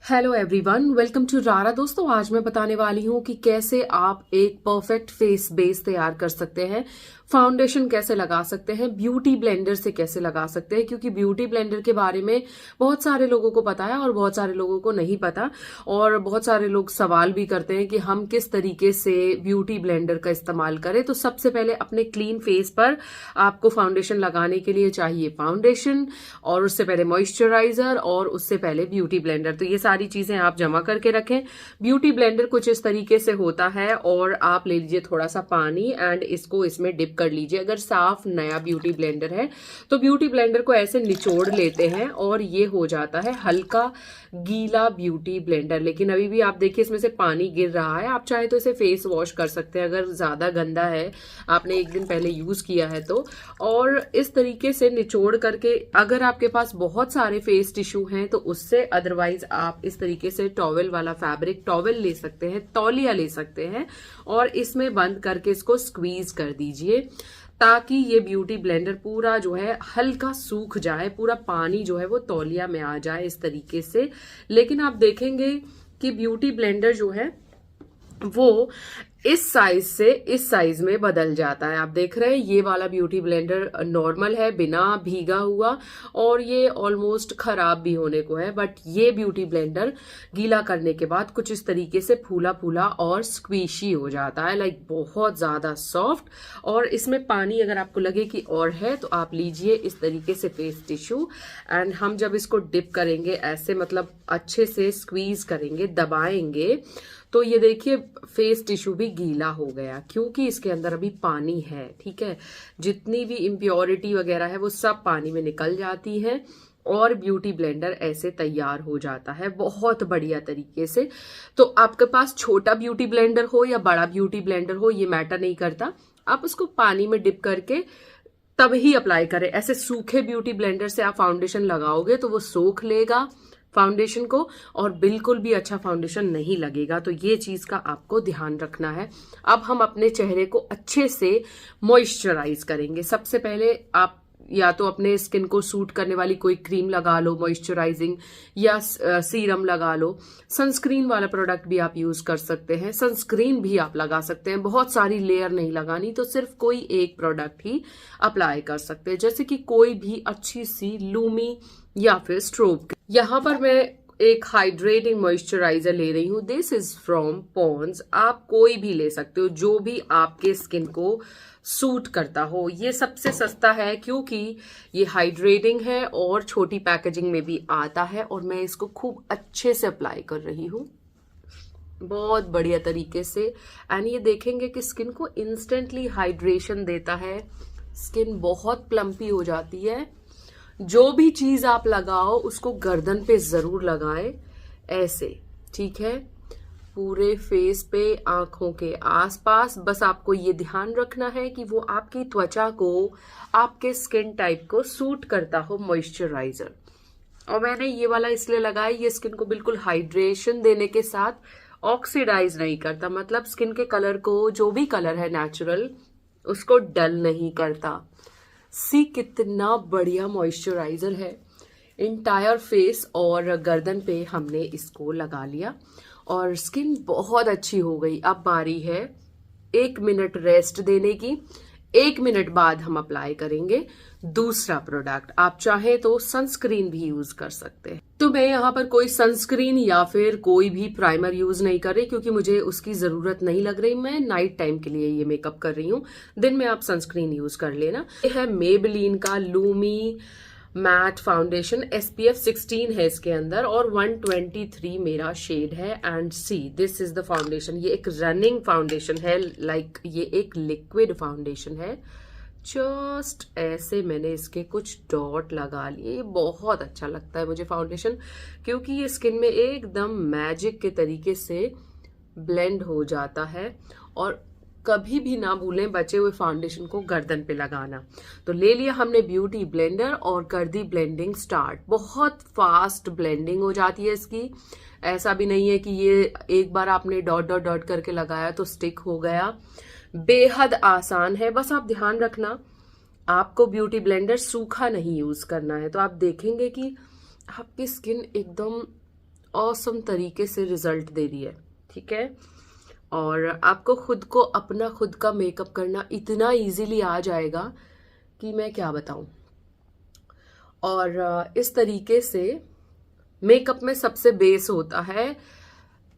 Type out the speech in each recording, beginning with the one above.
Hello everyone, welcome to रारा। दोस्तों, आज मैं बताने वाली हूँ कि कैसे आप एक परफेक्ट फेस बेस तैयार कर सकते हैं, फाउंडेशन कैसे लगा सकते हैं, ब्यूटी ब्लेंडर से कैसे लगा सकते हैं। क्योंकि ब्यूटी ब्लेंडर के बारे में बहुत सारे लोगों को पता है और बहुत सारे लोगों को नहीं पता, और बहुत सारे लोग सवाल भी करते हैं कि हम किस तरीके से ब्यूटी ब्लेंडर का इस्तेमाल करें। तो सबसे पहले अपने क्लीन फेस पर आपको फाउंडेशन लगाने के लिए चाहिए फाउंडेशन, और उससे पहले मॉइस्चराइजर, और उससे पहले ब्यूटी ब्लेंडर। तो ये सारी चीजें आप जमा करके रखें। ब्यूटी ब्लेंडर कुछ इस तरीके से होता है, और आप ले लीजिए थोड़ा सा पानी एंड इसको इसमें डिप कर लीजिए। अगर साफ नया ब्यूटी ब्लेंडर है तो ब्यूटी ब्लेंडर को ऐसे निचोड़ लेते हैं और ये हो जाता है हल्का गीला ब्यूटी ब्लेंडर। लेकिन अभी भी आप देखिए इसमें से पानी गिर रहा है। आप चाहे तो इसे फेस वॉश कर सकते हैं अगर ज्यादा गंदा है, आपने एक दिन पहले यूज किया है तो। और इस तरीके से निचोड़ करके, अगर आपके पास बहुत सारे फेस टिश्यू हैं तो उससे, अदरवाइज आप इस तरीके से टॉवेल वाला फैब्रिक टॉवेल ले सकते हैं, तौलिया ले सकते हैं, और इसमें बंद करके इसको स्क्वीज कर दीजिए ताकि ये ब्यूटी ब्लेंडर पूरा जो है हल्का सूख जाए, पूरा पानी जो है वो तौलिया में आ जाए इस तरीके से। लेकिन आप देखेंगे कि ब्यूटी ब्लेंडर जो है वो इस साइज से इस साइज में बदल जाता है। आप देख रहे हैं ये वाला ब्यूटी ब्लेंडर नॉर्मल है, बिना भीगा हुआ, और ये ऑलमोस्ट खराब भी होने को है। बट ये ब्यूटी ब्लेंडर गीला करने के बाद कुछ इस तरीके से फूला फूला और स्क्वीशी हो जाता है, लाइक बहुत ज्यादा सॉफ्ट। और इसमें पानी अगर आपको लगे कि और है तो आप लीजिए इस तरीके से फेस टिश्यू, एंड हम जब इसको डिप करेंगे ऐसे, मतलब अच्छे से स्क्वीज करेंगे, दबाएंगे, तो ये देखिए फेस टिश्यू भी गीला हो गया, क्योंकि इसके अंदर अभी पानी है। ठीक है, जितनी भी इम्प्योरिटी वगैरह है वो सब पानी में निकल जाती है और ब्यूटी ब्लेंडर ऐसे तैयार हो जाता है बहुत बढ़िया तरीके से। तो आपके पास छोटा ब्यूटी ब्लेंडर हो या बड़ा ब्यूटी ब्लेंडर हो, ये मैटर नहीं करता, आप उसको पानी में डिप करके तब ही अप्लाई करें। ऐसे सूखे ब्यूटी ब्लेंडर से आप फाउंडेशन लगाओगे तो वो सोख लेगा फाउंडेशन को, और बिल्कुल भी अच्छा फाउंडेशन नहीं लगेगा। तो ये चीज का आपको ध्यान रखना है। अब हम अपने चेहरे को अच्छे से मॉइस्चराइज करेंगे। सबसे पहले आप या तो अपने स्किन को सूट करने वाली कोई क्रीम लगा लो मॉइस्चराइजिंग, या सीरम लगा लो। सनस्क्रीन वाला प्रोडक्ट भी आप यूज कर सकते हैं, सनस्क्रीन भी आप लगा सकते हैं। बहुत सारी लेयर नहीं लगानी, तो सिर्फ कोई एक प्रोडक्ट ही अप्लाई कर सकते हैं, जैसे कि कोई भी अच्छी सी लूमी या फिर स्ट्रोब। यहाँ पर मैं एक हाइड्रेटिंग मॉइस्चराइजर ले रही हूँ। This is from Pond's. आप कोई भी ले सकते हो जो भी आपके स्किन को सूट करता हो। ये सबसे सस्ता है क्योंकि ये हाइड्रेटिंग है और छोटी पैकेजिंग में भी आता है, और मैं इसको खूब अच्छे से अप्लाई कर रही हूँ बहुत बढ़िया तरीके से। एंड ये देखेंगे कि स्किन को इंस्टेंटली हाइड्रेशन देता है, स्किन बहुत प्लम्पी हो जाती है। जो भी चीज आप लगाओ उसको गर्दन पे जरूर लगाएं ऐसे, ठीक है, पूरे फेस पे, आंखों के आसपास। बस आपको ये ध्यान रखना है कि वो आपकी त्वचा को, आपके स्किन टाइप को सूट करता हो मॉइस्चराइजर। और मैंने ये वाला इसलिए लगाया, ये स्किन को बिल्कुल हाइड्रेशन देने के साथ ऑक्सीडाइज नहीं करता, मतलब स्किन के कलर को, जो भी कलर है नेचुरल, उसको डल नहीं करता। सी कितना बढ़िया मॉइस्चराइजर है। इंटायर फेस और गर्दन पे हमने इसको लगा लिया और स्किन बहुत अच्छी हो गई। अब बारी है 1 मिनट रेस्ट देने की। 1 मिनट बाद हम अप्लाई करेंगे दूसरा प्रोडक्ट। आप चाहे तो सनस्क्रीन भी यूज कर सकते हैं। तो मैं यहाँ पर कोई सनस्क्रीन या फिर कोई भी प्राइमर यूज नहीं कर रही, क्योंकि मुझे उसकी जरूरत नहीं लग रही। मैं नाइट टाइम के लिए ये मेकअप कर रही हूँ, दिन में आप सनस्क्रीन यूज कर लेना। ये है मेबेलिन का लूमी मैट फाउंडेशन। SPF 16 है इसके अंदर, और 123 मेरा शेड है। And see, this is the foundation. ये एक रनिंग फाउंडेशन है, लाइक ये एक लिक्विड फाउंडेशन है। जस्ट ऐसे मैंने इसके कुछ डॉट लगा लिए। ये बहुत अच्छा लगता है मुझे फाउंडेशन, क्योंकि ये स्किन में एकदम मैजिक के तरीके से ब्लेंड हो जाता है। और कभी भी ना भूलें बचे हुए फाउंडेशन को गर्दन पे लगाना। तो ले लिया हमने ब्यूटी ब्लेंडर और कर दी ब्लेंडिंग स्टार्ट। बहुत फास्ट ब्लेंडिंग हो जाती है इसकी। ऐसा भी नहीं है कि ये एक बार आपने डॉट डॉट डॉट करके लगाया तो स्टिक हो गया। बेहद आसान है। बस आप ध्यान रखना, आपको ब्यूटी ब्लेंडर सूखा नहीं यूज करना है। तो आप देखेंगे कि आपकी स्किन एकदम ऑसम तरीके से रिजल्ट दे रही है, ठीक है। और आपको खुद को अपना खुद का मेकअप करना इतना इजीली आ जाएगा कि मैं क्या बताऊं। और इस तरीके से मेकअप में सबसे बेस होता है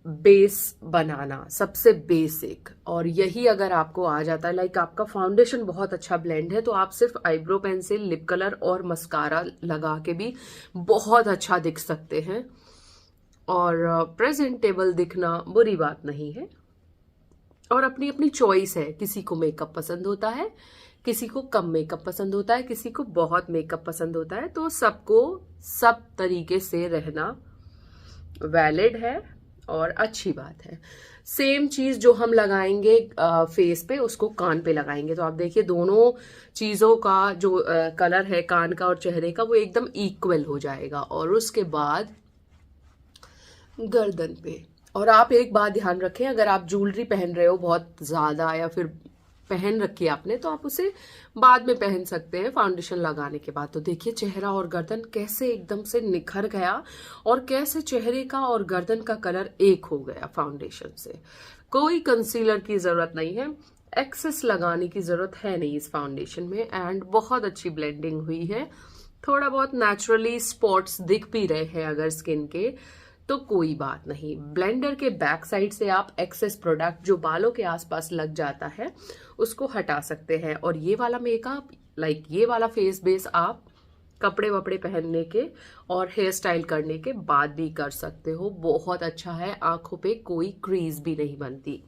बेस बनाना, सबसे बेसिक। और यही अगर आपको आ जाता है, लाइक आपका फाउंडेशन बहुत अच्छा ब्लेंड है, तो आप सिर्फ आईब्रो पेंसिल, लिप कलर और मस्कारा लगा के भी बहुत अच्छा दिख सकते हैं। और प्रेजेंटेबल दिखना बुरी बात नहीं है। और अपनी अपनी चॉइस है, किसी को मेकअप पसंद होता है, किसी को कम मेकअप पसंद होता है, किसी को बहुत मेकअप पसंद होता है। तो सबको सब तरीके से रहना वैलिड है और अच्छी बात है। सेम चीज जो हम लगाएंगे फेस पे, उसको कान पे लगाएंगे। तो आप देखिए दोनों चीजों का जो कलर है कान का और चेहरे का, वो एकदम इक्वल हो जाएगा। और उसके बाद गर्दन पे। और आप एक बात ध्यान रखें, अगर आप ज्वेलरी पहन रहे हो बहुत ज्यादा या फिर पहन रखी है आपने, तो आप उसे बाद में पहन सकते हैं फाउंडेशन लगाने के बाद। तो देखिए चेहरा और गर्दन कैसे एकदम से निखर गया और कैसे चेहरे का और गर्दन का कलर एक हो गया फाउंडेशन से। कोई कंसीलर की जरूरत नहीं है, एक्सेस लगाने की जरूरत है नहीं इस फाउंडेशन में। एंड बहुत अच्छी ब्लेंडिंग हुई है। थोड़ा बहुत नेचुरली स्पॉट्स दिख भी रहे हैं अगर स्किन के, तो कोई बात नहीं। ब्लेंडर के बैक साइड से आप एक्सेस प्रोडक्ट जो बालों के आसपास लग जाता है उसको हटा सकते हैं। और ये वाला मेकअप, लाइक ये वाला फेस बेस आप कपड़े वपड़े पहनने के और हेयर स्टाइल करने के बाद भी कर सकते हो। बहुत अच्छा है, आंखों पे कोई क्रीज भी नहीं बनती।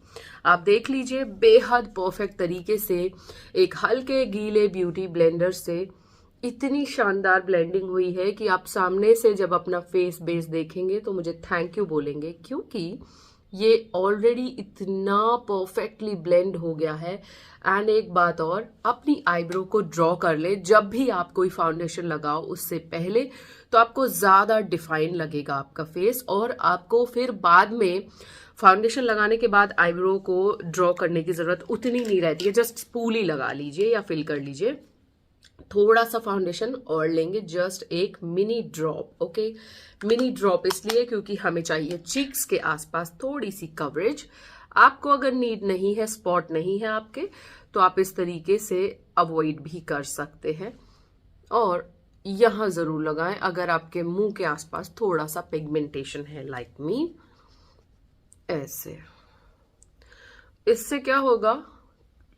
आप देख लीजिए बेहद परफेक्ट तरीके से एक हल्के गीले ब्यूटी ब्लेंडर से इतनी शानदार ब्लेंडिंग हुई है कि आप सामने से जब अपना फेस बेस देखेंगे तो मुझे थैंक यू बोलेंगे, क्योंकि ये ऑलरेडी इतना परफेक्टली ब्लेंड हो गया है। एंड एक बात और, अपनी आईब्रो को ड्रॉ कर ले जब भी आप कोई फाउंडेशन लगाओ उससे पहले, तो आपको ज्यादा डिफाइन लगेगा आपका फेस। और आपको फिर बाद में फाउंडेशन लगाने के बाद आईब्रो को ड्रॉ करने की जरूरत उतनी नहीं रहती है। जस्ट स्पूली लगा लीजिए या फिल कर लीजिए। थोड़ा सा फाउंडेशन और लेंगे, जस्ट एक mini drop. Okay, mini drop इसलिए क्योंकि हमें चाहिए चीक्स के आसपास थोड़ी सी कवरेज। आपको अगर नीड नहीं है, स्पॉट नहीं है आपके, तो आप इस तरीके से अवॉइड भी कर सकते हैं। और यहां जरूर लगाएं अगर आपके मुंह के आसपास थोड़ा सा पिगमेंटेशन है, लाइक मी, ऐसे। इससे क्या होगा,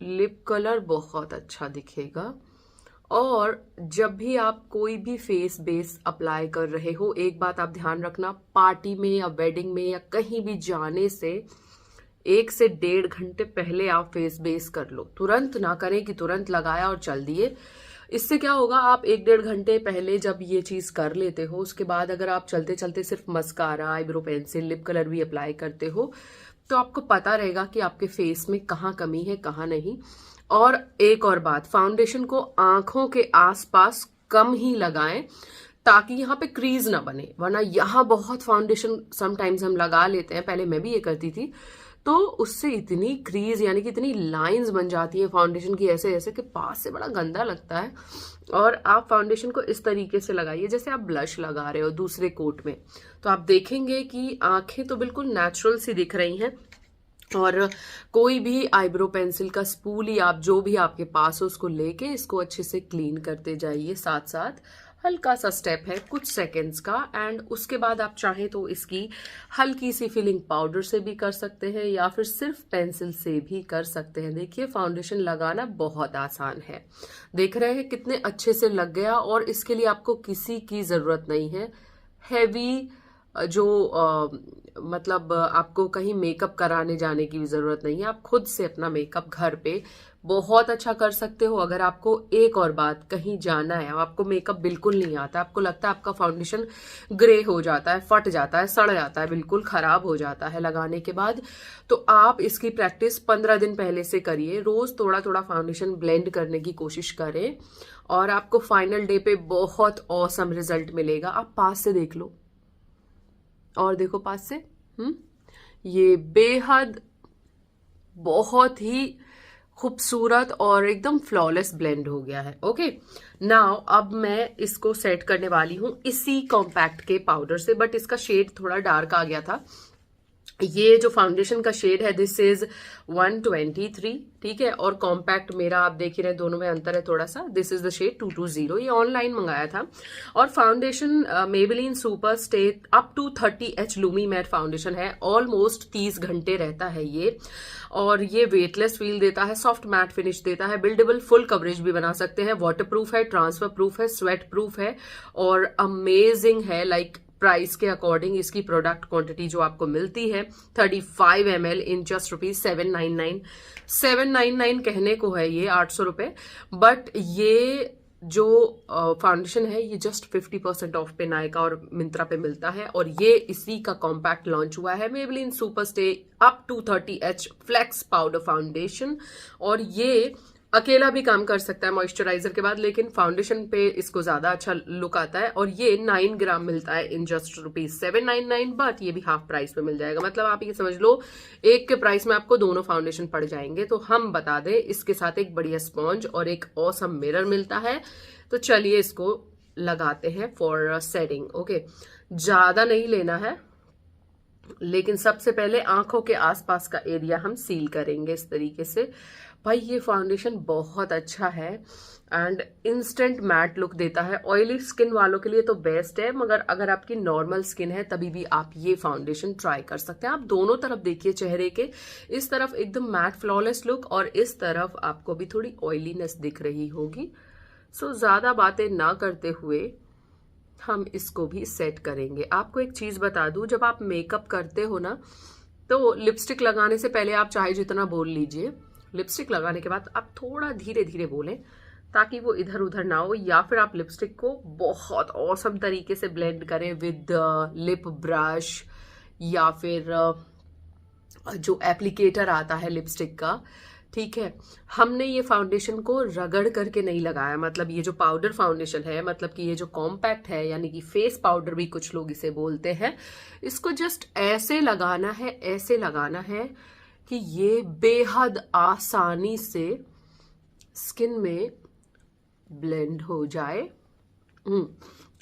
लिप कलर बहुत अच्छा दिखेगा। और जब भी आप कोई भी फेस बेस अप्लाई कर रहे हो, एक बात आप ध्यान रखना, पार्टी में या वेडिंग में या कहीं भी जाने से 1 से 1.5 घंटे पहले आप फेस बेस कर लो। तुरंत ना करें कि तुरंत लगाया और चल दिए। इससे क्या होगा, आप 1-1.5 घंटे पहले जब ये चीज कर लेते हो, उसके बाद अगर आप चलते चलते सिर्फ mascara, eyebrow pencil, lip colour भी अप्लाई करते हो, तो आपको पता रहेगा कि आपके फेस में कहाँ कमी है कहाँ नहीं। और एक और बात, फाउंडेशन को आंखों के आसपास कम ही लगाएं ताकि यहाँ पे क्रीज ना बने। वरना यहाँ बहुत फाउंडेशन समटाइम्स हम लगा लेते हैं, पहले मैं भी ये करती थी, तो उससे इतनी क्रीज यानी कि इतनी लाइंस बन जाती है फाउंडेशन की ऐसे ऐसे कि पास से बड़ा गंदा लगता है। और आप फाउंडेशन को इस तरीके से लगाइए जैसे आप ब्लश लगा रहे हो दूसरे कोट में, तो आप देखेंगे कि आंखें तो बिल्कुल नेचुरल सी दिख रही हैं। और कोई भी आईब्रो पेंसिल का स्पूल ही आप जो भी आपके पास हो उसको लेके इसको अच्छे से क्लीन करते जाइए। साथ साथ हल्का सा स्टेप है कुछ सेकंड्स का। एंड उसके बाद आप चाहें तो इसकी हल्की सी फिलिंग पाउडर से भी कर सकते हैं या फिर सिर्फ पेंसिल से भी कर सकते हैं। देखिए फाउंडेशन लगाना बहुत आसान है, देख रहे हैं कितने अच्छे से लग गया। और इसके लिए आपको किसी की जरूरत नहीं है हैवी, जो मतलब आपको कहीं मेकअप कराने जाने की भी जरूरत नहीं है। आप खुद से अपना मेकअप घर पे बहुत अच्छा कर सकते हो। अगर आपको एक और बात, कहीं जाना है, आपको मेकअप बिल्कुल नहीं आता, आपको लगता है आपका फाउंडेशन ग्रे हो जाता है, फट जाता है, सड़ जाता है, बिल्कुल खराब हो जाता है लगाने के बाद, तो आप इसकी प्रैक्टिस 15 दिन पहले से करिए। रोज थोड़ा थोड़ा फाउंडेशन ब्लेंड करने की कोशिश करें और आपको फाइनल डे पे बहुत ऑसम रिजल्ट मिलेगा। आप पास से देख लो और देखो पास से, ये बेहद बहुत ही खूबसूरत और एकदम फ्लॉलेस ब्लेंड हो गया है। ओके, नाउ अब मैं इसको सेट करने वाली हूँ इसी कॉम्पैक्ट के पाउडर से, बट इसका शेड थोड़ा डार्क आ गया था। ये जो फाउंडेशन का शेड है दिस इज 123, ठीक है, और कॉम्पैक्ट मेरा आप देख ही रहे दोनों में अंतर है थोड़ा सा। दिस इज द शेड 220, ये ऑनलाइन मंगाया था। और foundation Maybelline super stay up to 30H lumi matte foundation है, ऑलमोस्ट 30 घंटे रहता है ये, और ये वेटलेस फील देता है, सॉफ्ट मैट फिनिश देता है, बिल्डेबल फुल कवरेज भी बना सकते हैं, वाटर प्रूफ है, ट्रांसफर प्रूफ है, स्वेट प्रूफ है, और अमेजिंग है। लाइक प्राइस के अकॉर्डिंग इसकी प्रोडक्ट क्वांटिटी जो आपको मिलती है 35 ml इन जस्ट रुपीज 799 कहने को है ये 800 रुपए, बट ये जो फाउंडेशन है ये जस्ट 50% ऑफ पे नायका और मिंत्रा पे मिलता है, और ये इसी का कॉम्पैक्ट लॉन्च हुआ है, Maybelline super stay up to 30H flex powder foundation. और ये अकेला भी काम कर सकता है मॉइस्चराइजर के बाद, लेकिन फाउंडेशन पे इसको ज्यादा अच्छा लुक आता है। और ये 9 ग्राम मिलता है इन जस्ट रुपीज 799, बट ये भी हाफ प्राइस में मिल जाएगा। मतलब आप ये समझ लो एक के प्राइस में आपको दोनों फाउंडेशन पड़ जाएंगे। तो हम बता दें इसके साथ एक बढ़िया स्पॉन्ज और एक ऑसम मिरर मिलता है। तो चलिए इसको लगाते हैं फॉर सेटिंग। ओके, ज्यादा नहीं लेना है, लेकिन सबसे पहले आंखों के आसपास का एरिया हम सील करेंगे इस तरीके से। भाई ये फाउंडेशन बहुत अच्छा है एंड इंस्टेंट मैट लुक देता है। ऑयली स्किन वालों के लिए तो बेस्ट है, मगर अगर आपकी नॉर्मल स्किन है तभी भी आप ये फाउंडेशन ट्राई कर सकते हैं। आप दोनों तरफ देखिए चेहरे के, इस तरफ एकदम मैट फ्लॉलेस लुक और इस तरफ आपको भी थोड़ी ऑयलीनेस दिख रही होगी। सो ज्यादा बातें ना करते हुए हम इसको भी सेट करेंगे। आपको एक चीज बता दूं, जब आप मेकअप करते हो ना तो लिपस्टिक लगाने से पहले आप चाहे जितना बोल लीजिए, लिपस्टिक लगाने के बाद आप थोड़ा धीरे धीरे बोलें ताकि वो इधर उधर ना हो, या फिर आप लिपस्टिक को बहुत औसम तरीके से ब्लेंड करें विद लिप ब्रश, या फिर जो एप्लीकेटर आता है लिपस्टिक का, ठीक है। हमने ये फाउंडेशन को रगड़ करके नहीं लगाया, मतलब ये जो पाउडर फाउंडेशन है, मतलब कि ये जो कॉम्पैक्ट है, यानी कि फेस पाउडर भी कुछ लोग इसे बोलते हैं, इसको जस्ट ऐसे लगाना है, ऐसे लगाना है कि ये बेहद आसानी से स्किन में ब्लेंड हो जाए।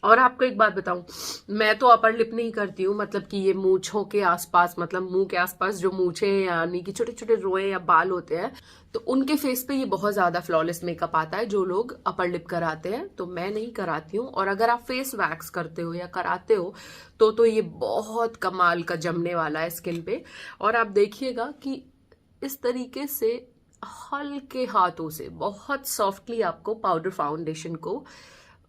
और आपको एक बात बताऊं, मैं तो अपर लिप नहीं करती हूँ, मतलब कि ये मूंछों के आसपास, मतलब मुंह के आसपास जो मूंछे यानी कि छोटे छोटे रोए या बाल होते हैं, तो उनके फेस पे ये बहुत ज्यादा फ्लॉलेस मेकअप आता है जो लोग अपर लिप कराते हैं। तो मैं नहीं कराती हूँ, और अगर आप फेस वैक्स करते हो या कराते हो तो ये बहुत कमाल का जमने वाला है स्किन पे। और आप देखिएगा कि इस तरीके से हल्के हाथों से बहुत सॉफ्टली आपको पाउडर फाउंडेशन को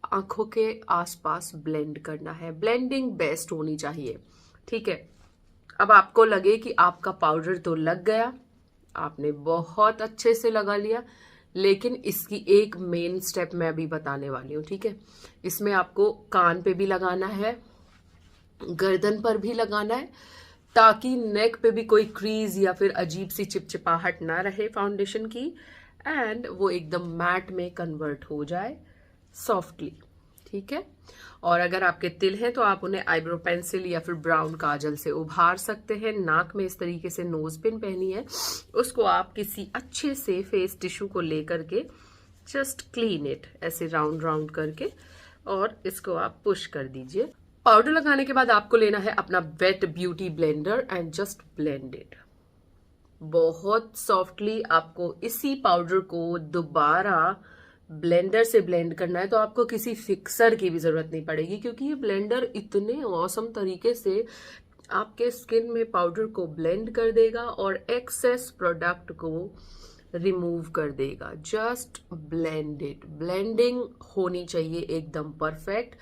आंखों के आसपास ब्लेंड करना है। ब्लेंडिंग बेस्ट होनी चाहिए, ठीक है। अब आपको लगे कि आपका पाउडर तो लग गया, आपने बहुत अच्छे से लगा लिया, लेकिन इसकी एक मेन स्टेप मैं अभी बताने वाली हूँ, ठीक है। इसमें आपको कान पे भी लगाना है, गर्दन पर भी लगाना है, ताकि नेक पे भी कोई क्रीज या फिर अजीब सी चिपचिपाहट ना रहे फाउंडेशन की, एंड वो एकदम मैट में कन्वर्ट हो जाए सॉफ्टली, ठीक है। और अगर आपके तिल हैं तो आप उन्हें आईब्रो पेंसिल या फिर ब्राउन काजल से उभार सकते हैं। नाक में इस तरीके से नोज पिन पहनी है, उसको आप किसी अच्छे से फेस टिश्यू को लेकर के जस्ट क्लीन इट, ऐसे राउंड राउंड करके, और इसको आप पुश कर दीजिए। पाउडर लगाने के बाद आपको लेना है अपना wait beauty blender and just blend it बहुत सॉफ्टली। आपको इसी पाउडर को दोबारा ब्लेंडर से ब्लेंड करना है, तो आपको किसी फिक्सर की भी जरूरत नहीं पड़ेगी, क्योंकि ये ब्लेंडर इतने औसम तरीके से आपके स्किन में पाउडर को ब्लेंड कर देगा और एक्सेस प्रोडक्ट को रिमूव कर देगा। जस्ट ब्लेंड इट, ब्लेंडिंग होनी चाहिए एकदम परफेक्ट।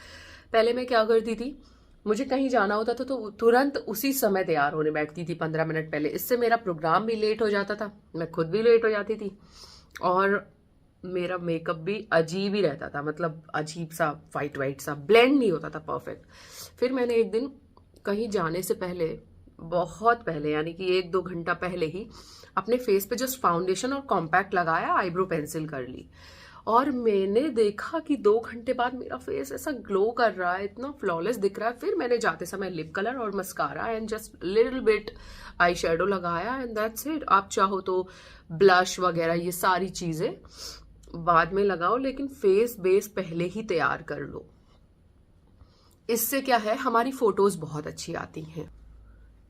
पहले मैं क्या करती थी, मुझे कहीं जाना होता था तो तुरंत उसी समय तैयार होने बैठती थी 15 मिनट पहले। इससे मेरा प्रोग्राम भी लेट हो जाता था, मैं खुद भी लेट हो जाती थी, और मेरा मेकअप भी अजीब ही रहता था, मतलब अजीब सा वाइट वाइट सा, ब्लेंड नहीं होता था परफेक्ट। फिर मैंने एक दिन कहीं जाने से पहले, बहुत पहले, यानी कि 1-2 घंटा पहले ही अपने फेस पे जस्ट फाउंडेशन और कॉम्पैक्ट लगाया, आईब्रो पेंसिल कर ली, और मैंने देखा कि 2 घंटे बाद मेरा फेस ऐसा ग्लो कर रहा है, इतना फ्लॉलेस दिख रहा है। फिर मैंने जाते समय लिप कलर और mascara and just little bit eye shadow लगाया एंड दैट्स इट। आप चाहो तो ब्लश वगैरह ये सारी चीजें बाद में लगाओ, लेकिन फेस बेस पहले ही तैयार कर लो। इससे क्या है, हमारी फोटोज बहुत अच्छी आती हैं।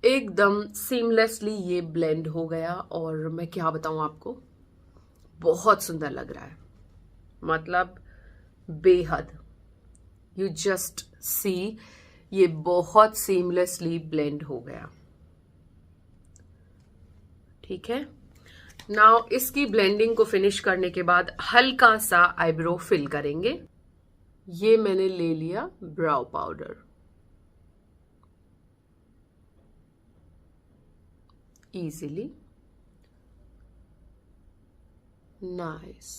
एकदम सीमलेसली ये ब्लेंड हो गया और मैं क्या बताऊं आपको, बहुत सुंदर लग रहा है, मतलब बेहद। यू जस्ट सी, ये बहुत सीमलेसली ब्लेंड हो गया। ठीक है, नाउ इसकी ब्लेंडिंग को फिनिश करने के बाद हल्का सा आईब्रो फिल करेंगे। ये मैंने ले लिया ब्राउ पाउडर, इजीली, नाइस।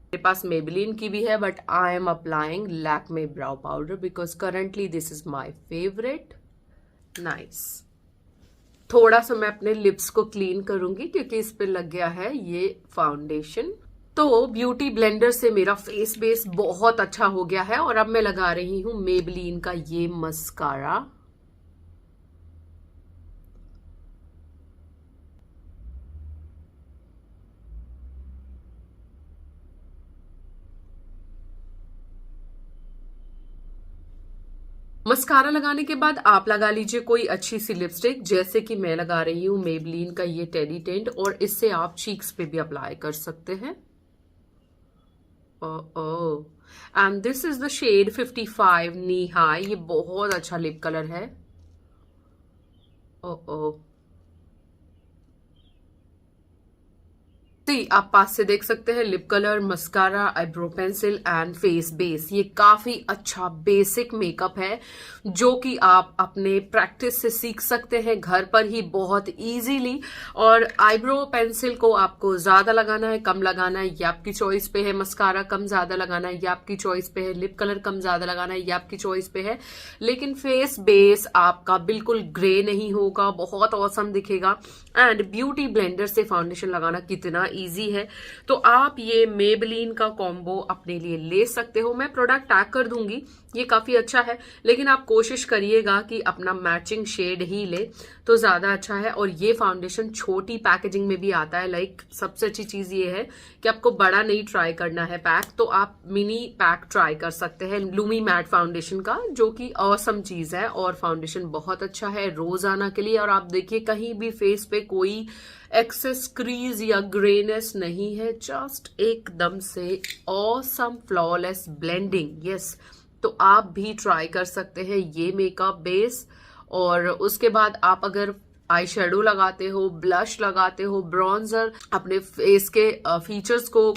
मेरे पास मेबेलिन की भी है but I am applying Lakme brow powder because currently this is my favourite. Nice. थोड़ा सा मैं अपने लिप्स को क्लीन करूंगी क्योंकि इस पे लग गया है ये फाउंडेशन। तो ब्यूटी ब्लेंडर से मेरा फेस बेस बहुत अच्छा हो गया है और अब मैं लगा रही हूं मेबेलिन का ये मस्कारा। मस्कारा लगाने के बाद आप लगा लीजिए कोई अच्छी सी लिपस्टिक, जैसे कि मैं लगा रही हूं मेबेलिन का ये टेडी टेंट, और इससे आप चीक्स पे भी अप्लाई कर सकते हैं। And this is the shade 55 नी हाई। ये बहुत अच्छा लिप कलर है। ओ आप पास से देख सकते हैं, lip colour, mascara, eyebrow pencil and phase base. ये काफी अच्छा बेसिक मेकअप है जो कि आप अपने प्रैक्टिस से सीख सकते हैं घर पर ही बहुत इजीली। और आईब्रो पेंसिल को आपको ज्यादा लगाना है, कम लगाना है, ये आपकी चॉइस पे है। मस्कारा कम ज्यादा लगाना है, ये आपकी चॉइस पे है। लिप कलर कम ज्यादा लगाना है, ये आपकी चॉइस पे है। लेकिन फेस बेस आपका बिल्कुल ग्रे नहीं होगा, बहुत ऑसम दिखेगा। एंड ब्यूटी ब्लेंडर से फाउंडेशन लगाना कितना इजी है, तो आप ये मेबेलिन का कॉम्बो अपने लिए ले सकते हो। मैं प्रोडक्ट टैग कर दूंगी, ये काफी अच्छा है, लेकिन आप कोशिश करिएगा कि अपना मैचिंग शेड ही ले तो ज्यादा अच्छा है। और ये फाउंडेशन छोटी पैकेजिंग में भी आता है। लाइक सबसे अच्छी चीज ये है कि आपको बड़ा नहीं ट्राई करना है पैक, तो आप मिनी पैक ट्राई कर सकते हैं लूमी मैट फाउंडेशन का, जो कि ऑसम चीज है और फाउंडेशन बहुत अच्छा है रोजाना के लिए। और आप देखिए कहीं भी फेस पे कोई एक्सेस क्रीज या ग्रेनेस नहीं है, जस्ट एकदम से ऑसम फ्लॉलेस ब्लेंडिंग। यस, तो आप भी ट्राई कर सकते हैं ये मेकअप बेस। और उसके बाद आप अगर आई शेडो लगाते हो, ब्लश लगाते हो, ब्रॉन्जर, अपने फेस के फीचर्स को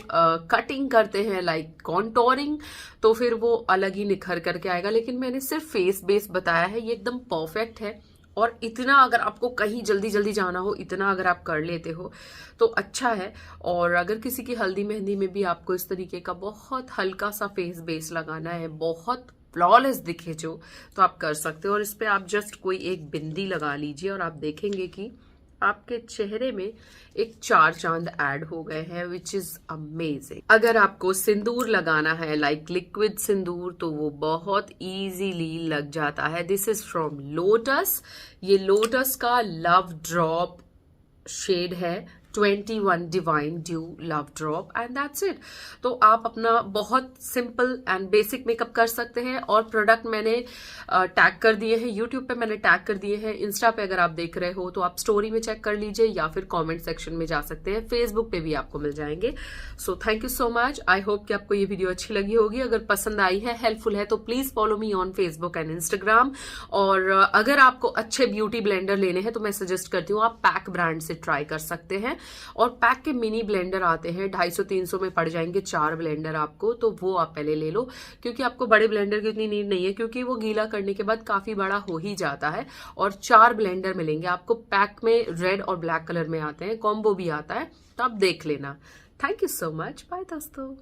कटिंग करते हैं लाइक कॉन्टोरिंग, तो फिर वो अलग ही निखर करके आएगा। लेकिन मैंने सिर्फ फेस बेस बताया है, ये एकदम परफेक्ट है। और इतना अगर आपको कहीं जल्दी जल्दी जाना हो, इतना अगर आप कर लेते हो तो अच्छा है। और अगर किसी की हल्दी मेहंदी में भी आपको इस तरीके का बहुत हल्का सा फेस बेस लगाना है, बहुत फ्लॉलेस दिखे जो, तो आप कर सकते हो। और इस पे आप जस्ट कोई एक बिंदी लगा लीजिए और आप देखेंगे कि आपके चेहरे में एक 4 चांद ऐड हो गए हैं, विच इज अमेजिंग। अगर आपको सिंदूर लगाना है लाइक लिक्विड सिंदूर, तो वो बहुत इजीली लग जाता है। This is from lotus. ये लोटस का लव ड्रॉप शेड है, 21 divine due love drop, and that's it. तो आप अपना बहुत सिंपल एंड बेसिक मेकअप कर सकते हैं। और प्रोडक्ट मैंने टैग कर दिए हैं, यूट्यूब पे मैंने टैग कर दिए हैं, इंस्टा पे अगर आप देख रहे हो तो आप स्टोरी में चेक कर लीजिए या फिर कमेंट सेक्शन में जा सकते हैं, फेसबुक पे भी आपको मिल जाएंगे। So thank you so much. I hope कि आपको ये वीडियो अच्छी लगी होगी। अगर पसंद आई है, हेल्पफुल है, तो please follow me on Facebook and Instagram. और अगर आपको अच्छे ब्यूटी ब्लेंडर लेने हैं तो मैं सजेस्ट करती हूँ आप पैक ब्रांड से ट्राई कर सकते हैं। और पैक के मिनी ब्लेंडर आते हैं, 250-300 में पड़ जाएंगे 4 ब्लेंडर आपको, तो वो आप पहले ले लो, क्योंकि आपको बड़े ब्लेंडर की इतनी नीड नहीं है, क्योंकि वो गीला करने के बाद काफी बड़ा हो ही जाता है। और 4 ब्लेंडर मिलेंगे आपको, पैक में रेड और ब्लैक कलर में आते हैं, कॉम्बो भी आता है, तो आप देख लेना। Thank you so much, bye दोस्तों।